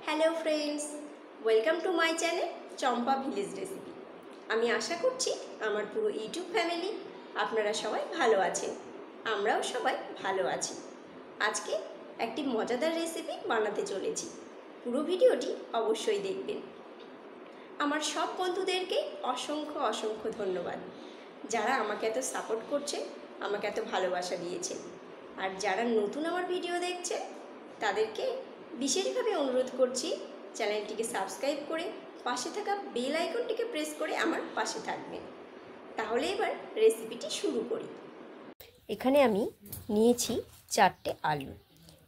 Hello friends, welcome to my channel Champa village recipe. আমি আশা করছি আমার পুরো ইউটিউব ফ্যামিলি আপনারা সবাই ভালো আছেন, আমরাও সবাই ভালো আছি। আজকে একটি মজাদার রেসিপি বানাতে চলেছি, পুরো ভিডিওটি অবশ্যই দেখবেন। আমার সব বন্ধুদেরকে অসংখ্য অসংখ্য ধন্যবাদ, যারা আমাকে এত সাপোর্ট করছে, আমাকে এত ভালোবাসা দিয়েছে। আর যারা নতুন আমার ভিডিও দেখছে তাদেরকে বিশেষভাবে অনুরোধ করছি চ্যানেলটিকে সাবস্ক্রাইব করে পাশে থাকা বেল আইকনটিকে প্রেস করে আমার পাশে থাকবেন। তাহলে এবার রেসিপিটি শুরু করি। এখানে আমি নিয়েছি 4টে আলু।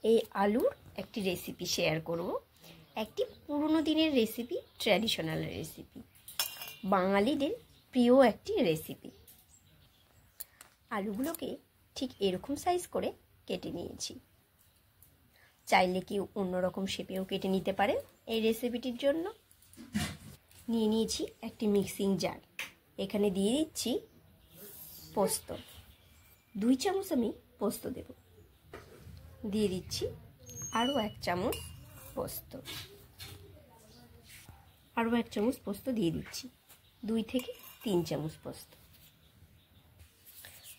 এই আলুর একটি রেসিপি শেয়ার করব, একটি পুরনো দিনের রেসিপি, ট্র্যাডিশনাল রেসিপি, বাঙালিদের প্রিয় একটি রেসিপি। আলুগুলোকে ঠিক এরকম সাইজ করে কেটে নিয়েছি। চাইলে কেউ অন্যরকম শেপেও কেটে নিতে পারেন এই রেসিপিটির জন্য। নিয়ে নিয়েছি একটি মিক্সিং জার, এখানে দিয়ে দিচ্ছি পোস্ত। 2 চামচ আমি পোস্ত দেব। দিয়ে দিচ্ছি আরও 1 চামচ পোস্ত। আরও 1 চামচ পোস্ত দিয়ে দিচ্ছি। 2 থেকে 3 চামচ পোস্ত।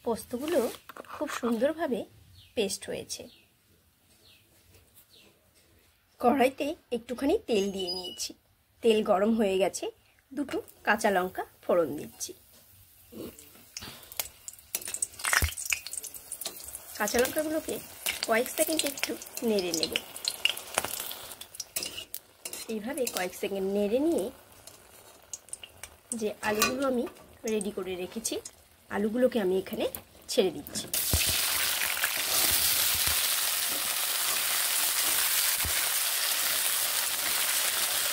পোস্তগুলো খুব সুন্দরভাবে পেস্ট হয়েছে। কড়াইতে একটুখানি তেল দিয়ে নিয়েছি। তেল গরম হয়ে গেছে, 2টো কাঁচা লঙ্কা ফোড়ন দিচ্ছি। কাঁচা লঙ্কাগুলোকে কয়েক সেকেন্ড একটু নেড়ে নেব। এইভাবে কয়েক সেকেন্ড নেড়ে নিয়ে যে আলুগুলো আমি রেডি করে রেখেছি, আলুগুলোকে আমি এখানে ছেড়ে দিচ্ছি।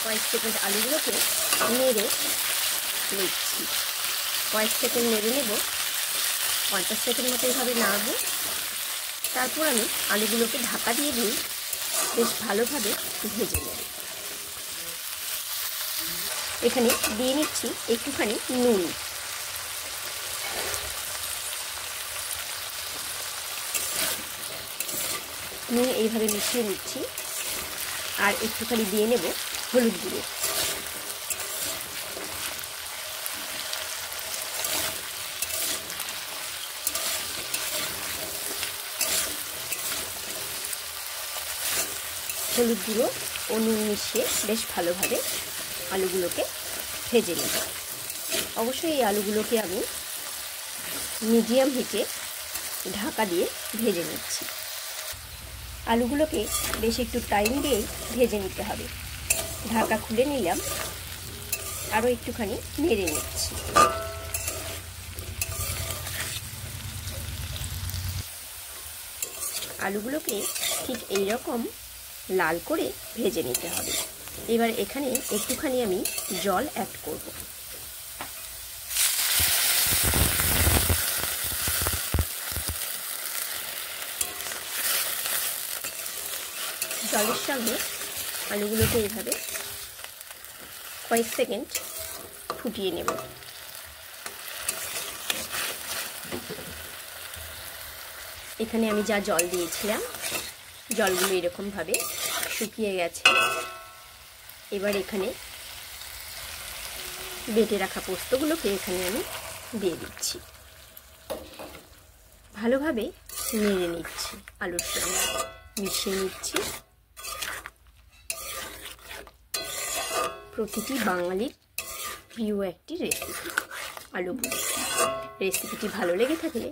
কয়েক সেকেন্ড আলুগুলোকে নেড়ে নিচ্ছি। কয়েক সেকেন্ড নেড়ে নেব, 50 সেকেন্ড মতো এইভাবে নাড়ব। তারপর আমি আলুগুলোকে ঢাকা দিয়ে দিই, বেশ ভালোভাবে ভেজে নেব। এখানে দিয়ে নিচ্ছি একটুখানি নুন। নুন এইভাবে মিশিয়ে নিচ্ছি। আর একটুখানি দিয়ে নেব হলুদ গুঁড়ো। হলুদ গুঁড়ো ও নুন মিশিয়ে বেশ ভালোভাবে আলুগুলোকে ভেজে নেব। অবশ্যই এই আলুগুলোকে আমি মিডিয়াম হিটে ঢাকা দিয়ে ভেজে নিচ্ছি। আলুগুলোকে বেশ একটু টাইম দিয়ে ভেজে নিতে হবে। ঢাকা খুলে নিলাম, আরও একটুখানি নেড়ে নিচ্ছি। আলুগুলোকে ঠিক এই রকম লাল করে ভেজে নিতে হবে। এবার এখানে একটুখানি আমি জল অ্যাড করব। জলের সঙ্গে আলুগুলোকে এইভাবে কয়েক সেকেন্ড ফুটিয়ে নেব। এখানে আমি যা জল দিয়েছিলাম, জলগুলো এরকমভাবে শুকিয়ে গেছে। এবার এখানে বেটে রাখা পোস্তগুলোকে এখানে আমি দিয়ে দিচ্ছি। ভালোভাবে নেড়ে নিচ্ছি, আলুর সঙ্গে মিশিয়ে নিচ্ছি। প্রতিটি বাঙালির প্রিয় একটি রেসিপি আলু পোস্ত। রেসিপিটি ভালো লেগে থাকলে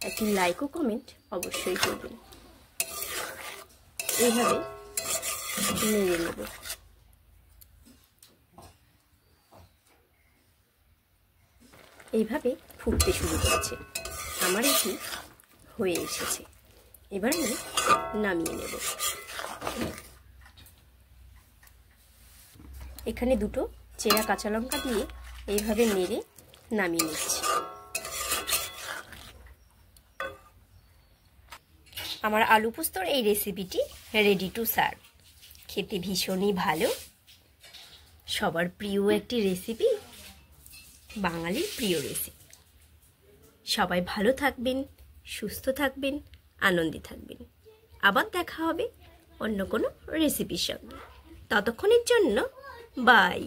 একটি লাইক ও কমেন্ট অবশ্যই করবেন। এইভাবে নেড়ে নেব। এইভাবে ফুটতে শুরু করেছে, আমার এটি হয়ে এসেছে। এবার আমি নামিয়ে নেব। এখানে 2টো চেরা কাঁচা লঙ্কা দিয়ে এইভাবে নেড়ে নামিয়ে নিচ্ছি। আমার আলু পোস্তর এই রেসিপিটি রেডি টু সার্ভ। খেতে ভীষণই ভালো, সবার প্রিয় একটি রেসিপি, বাঙালির প্রিয় রেসিপি। সবাই ভালো থাকবেন, সুস্থ থাকবেন, আনন্দে থাকবেন। আবার দেখা হবে অন্য কোনো রেসিপির সঙ্গে। ততক্ষণের জন্য বাই।